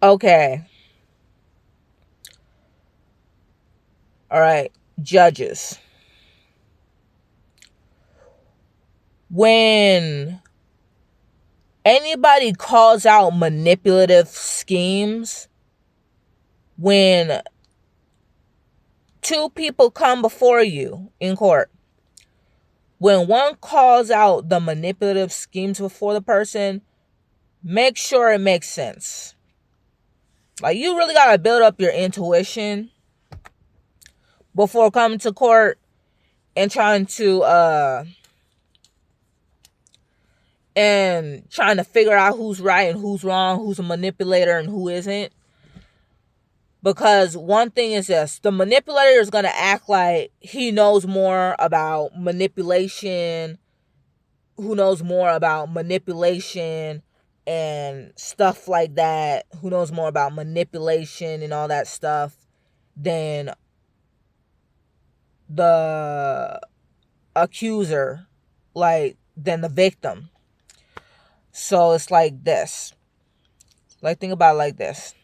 Okay. All right. Judges. When anybody calls out manipulative schemes, when two people come before you in court, when one calls out the manipulative schemes before the person, make sure it makes sense. Like, you really got to build up your intuition before coming to court and trying to figure out who's right and who's wrong, who's a manipulator and who isn't. Because one thing is this, the manipulator is going to act like he knows more about manipulation, who knows more about manipulation and stuff like that, who knows more about manipulation and all that stuff than the accuser, like, than the victim. So it's like this. Like, think about it like this.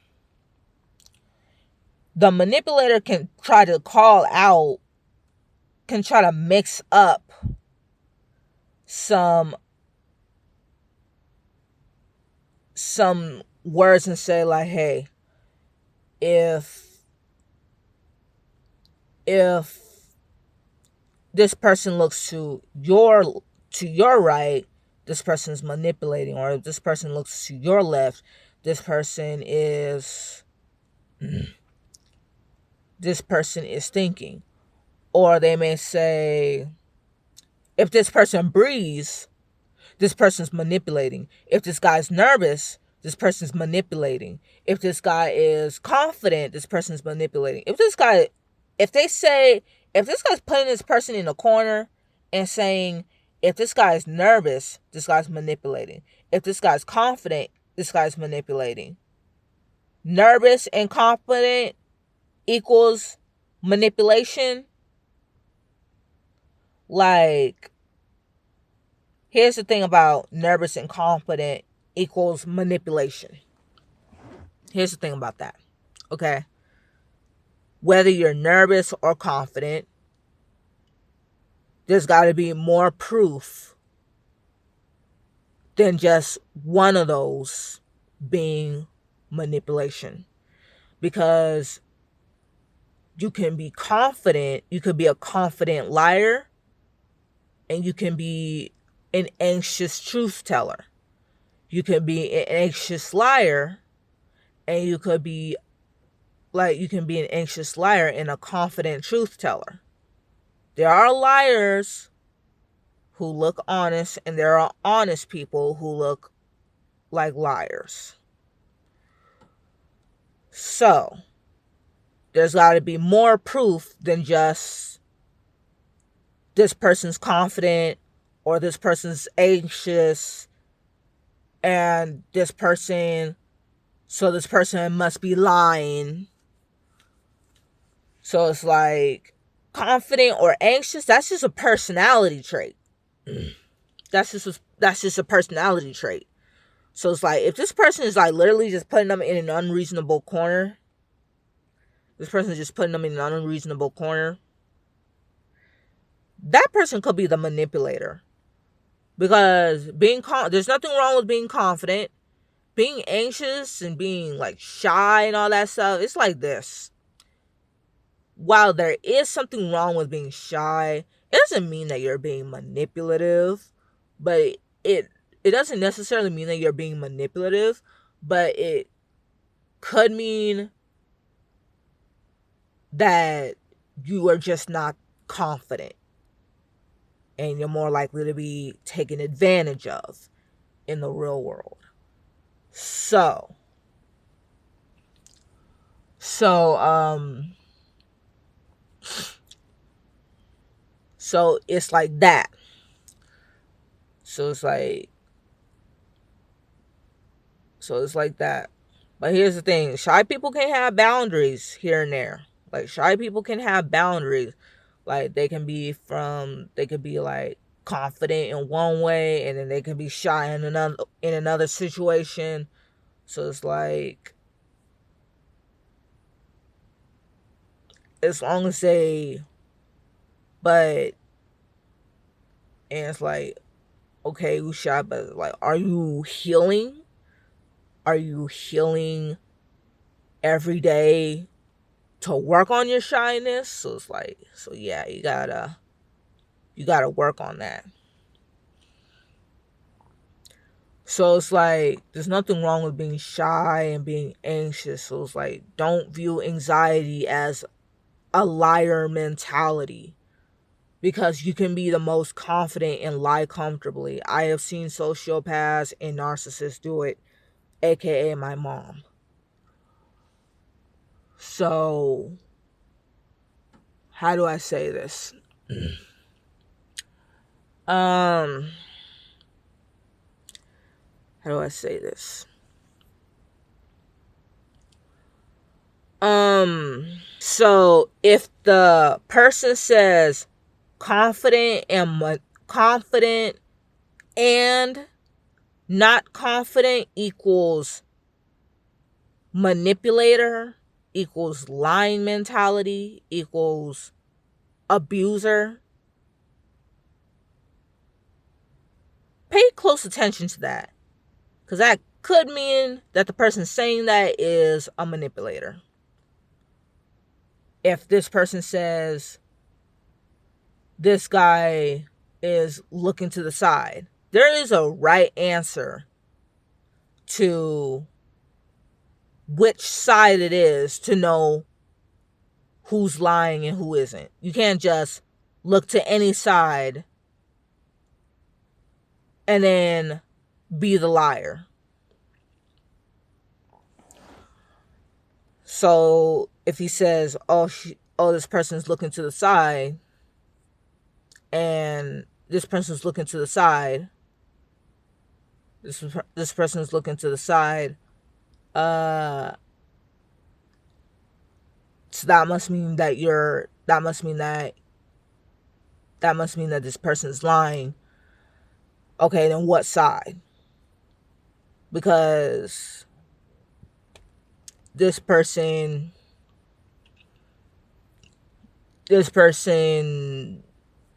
The manipulator can try to mix up some words and say like, hey, if this person looks to your right, this person's manipulating, or if this person looks to your left, this person is thinking. Or they may say, if this person breathes, this person's manipulating. If this guy's nervous, this person's manipulating. If this guy is confident, this person's manipulating. If this guy's putting this person in a corner and saying, if this guy is nervous, this guy's manipulating. If this guy's confident, this guy's manipulating. Nervous and confident equals manipulation. Like, here's the thing about nervous and confident equals manipulation. Here's the thing about that. Okay? Whether you're nervous or confident, there's got to be more proof than just one of those being manipulation. Because you can be confident, you could be a confident liar, and you can be an anxious truth teller. You could be an anxious liar, and you can be an anxious liar and a confident truth teller. There are liars who look honest, and there are honest people who look like liars. So, there's got to be more proof than just this person's confident or this person's anxious and this person must be lying. So it's like, confident or anxious, that's just a personality trait. That's just a personality trait. So it's like, if this person is like literally just putting them in an unreasonable corner, that person could be the manipulator. Because there's nothing wrong with being confident. Being anxious and being like shy and all that stuff, it's like this. While there is something wrong with being shy, it doesn't mean that you're being manipulative. But it doesn't necessarily mean that you're being manipulative, but it could mean that you are just not confident and you're more likely to be taken advantage of in the real world. So it's like that. So it's like that. But here's the thing. Shy people can have boundaries here and there. Like, shy people can have boundaries. Like, they could be like confident in one way, and then they can be shy in another situation. So it's like, as long as they, but, and it's like, okay, Usha, but like, are you healing? Are you healing every day to work on your shyness? So it's like, so yeah, you gotta work on that. So it's like, there's nothing wrong with being shy and being anxious. So it's like, don't view anxiety as a liar mentality, because you can be the most confident and lie comfortably. I have seen sociopaths and narcissists do it, aka my mom. So, how do I say this? Um, how do I say this? So if the person says confident and not confident equals manipulator, equals lying mentality, equals abuser, pay close attention to that, because that could mean that the person saying that is a manipulator. If this person says this guy is looking to the side, there is a right answer to which side it is to know who's lying and who isn't. You can't just look to any side and then be the liar. So if he says, "Oh, this person's looking to the side," and this person's looking to the side, this person's looking to the side, uh, so that must mean that this person's lying. Okay, then what side? Because this person,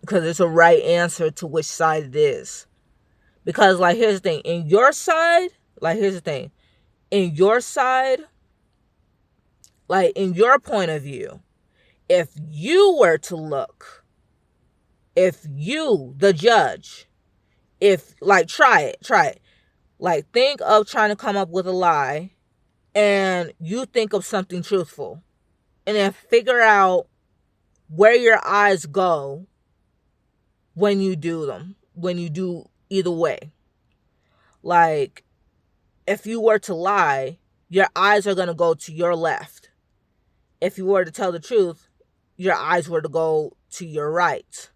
because it's a right answer to which side it is. Because, like, here's the thing. In your side, like, in your point of view, if you were to look, if you, the judge, if, like, try it. Like, think of trying to come up with a lie, and you think of something truthful, and then figure out where your eyes go when you do either way. Like, if you were to lie, your eyes are going to go to your left. If you were to tell the truth, your eyes were to go to your right.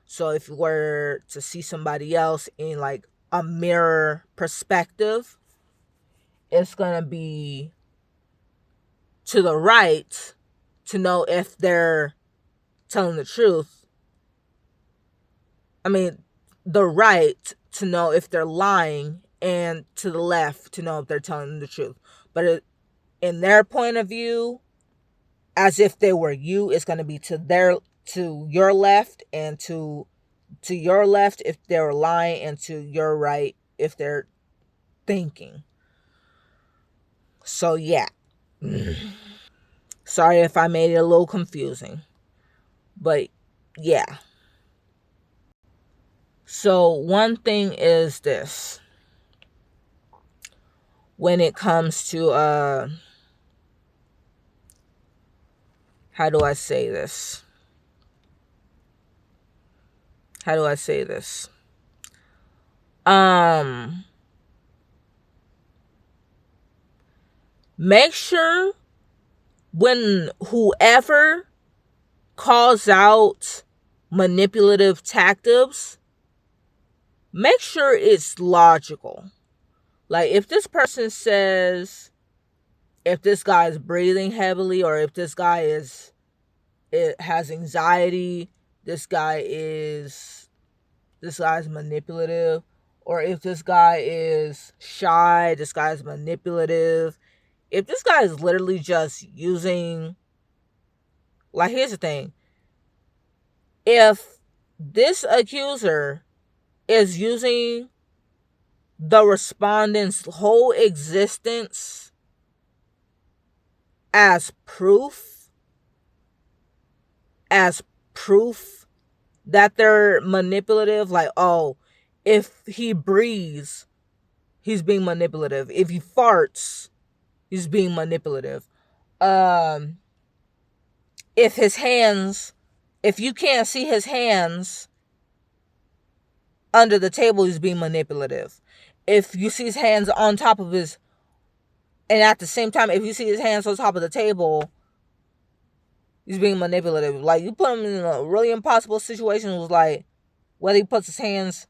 So if you were to see somebody else in like a mirror perspective, it's going to be to the right to know if they're telling the truth. I mean, the right to know if they're lying, and to the left to know if they're telling the truth. But in their point of view, as if they were you, it's going to be to your left, and to your left if they're lying, and to your right if they're thinking. So yeah. Sorry if I made it a little confusing. But yeah. So one thing is this. When it comes to how do I say this? Make sure when whoever calls out manipulative tactics, make sure it's logical. Like, if this person says, if this guy is breathing heavily, or if this guy has anxiety, this guy's manipulative, or if this guy is shy, this guy's manipulative. If this guy is literally just using Like, here's the thing. If this accuser is using the respondent's whole existence as proof, as proof that they're manipulative, like, oh, if he breathes, he's being manipulative. If he farts, he's being manipulative. If his hands, if you can't see his hands under the table, he's being manipulative. If you see his hands on top of his, and at the same time, if you see his hands on top of the table, he's being manipulative. Like, you put him in a really impossible situation, was like, whether he puts his hands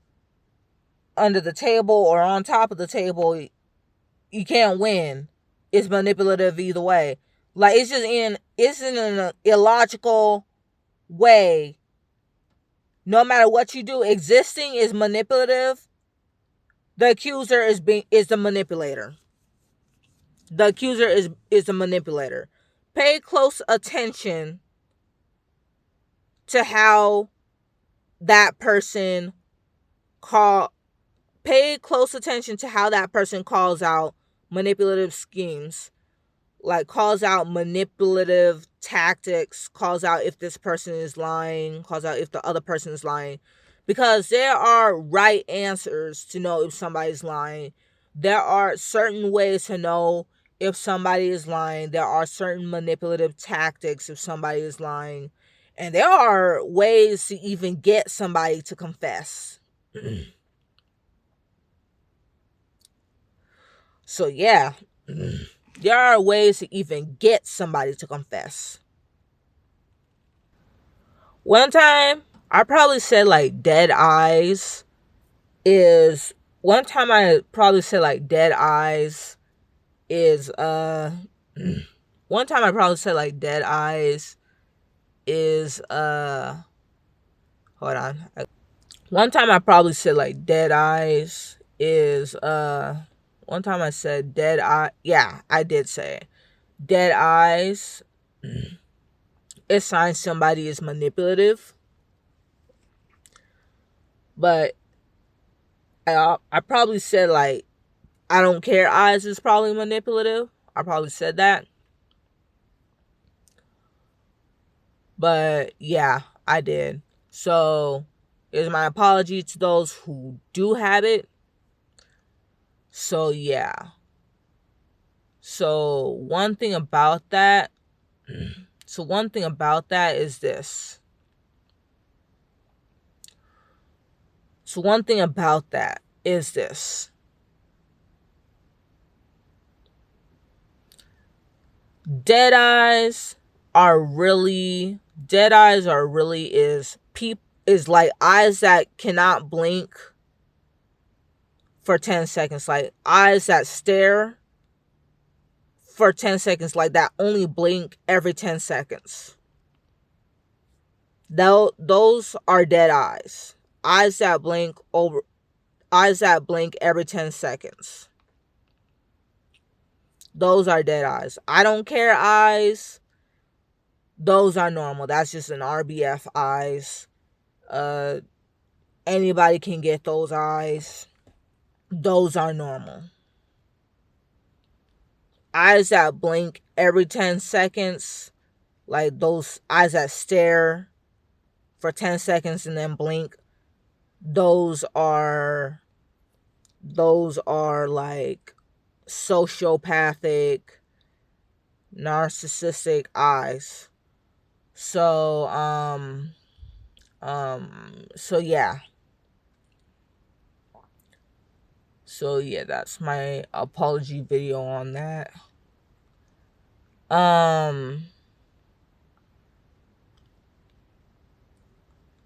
under the table or on top of the table, you can't win. It's manipulative either way. Like, it's in an illogical way. No matter what you do, existing is manipulative. The accuser is the manipulator. The accuser is the manipulator. Pay close attention to how that person pay close attention to how that person calls out manipulative schemes, like calls out manipulative tactics, calls out if this person is lying, calls out if the other person is lying. Because there are right answers to know if somebody's lying. There are certain ways to know if somebody is lying. There are certain manipulative tactics if somebody is lying. And there are ways to even get somebody to confess. So yeah, there are ways to even get somebody to confess. One time, I probably said like dead eyes is one time I probably said like dead eyes is one time I probably said like dead eyes is hold on. One time I probably said like dead eyes is one time I said dead eye. Yeah, I did say it. Dead eyes. It signs somebody is manipulative. But I probably said like I don't care eyes is probably manipulative. I probably said that. But yeah, I did. So here's my apology to those who do have it. So yeah. So one thing about that is this. So one thing about that is this. Dead eyes are really is like eyes that cannot blink for 10 seconds, like eyes that stare for 10 seconds, like that only blink every 10 seconds. Those are dead eyes. Eyes that blink every 10 seconds. Those are dead eyes. I don't care eyes. Those are normal. That's just an RBF eyes. Anybody can get those eyes. Those are normal. Eyes that blink every 10 seconds, like those eyes that stare for 10 seconds and then blink, those are like sociopathic, narcissistic eyes. So yeah. So yeah, that's my apology video on that.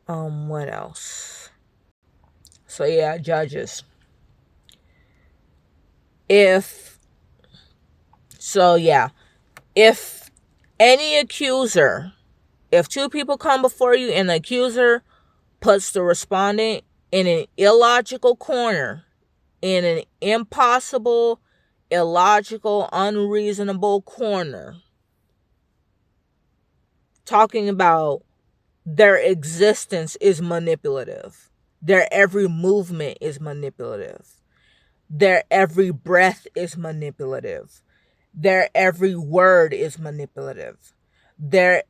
What else? So yeah, judges. If any accuser, if two people come before you and the accuser puts the respondent in an illogical corner, in an impossible, illogical, unreasonable corner talking about their existence is manipulative. Their every movement is manipulative. Their every breath is manipulative. Their every word is manipulative. Their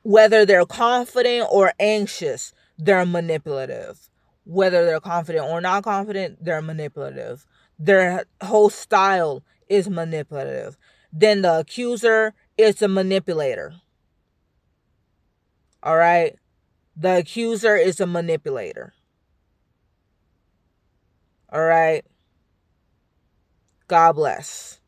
Whether they're confident or anxious, they're manipulative. Whether they're confident or not confident, they're manipulative. Their whole style is manipulative. Then the accuser is a manipulator. All right? The accuser is a manipulator. All right? God bless.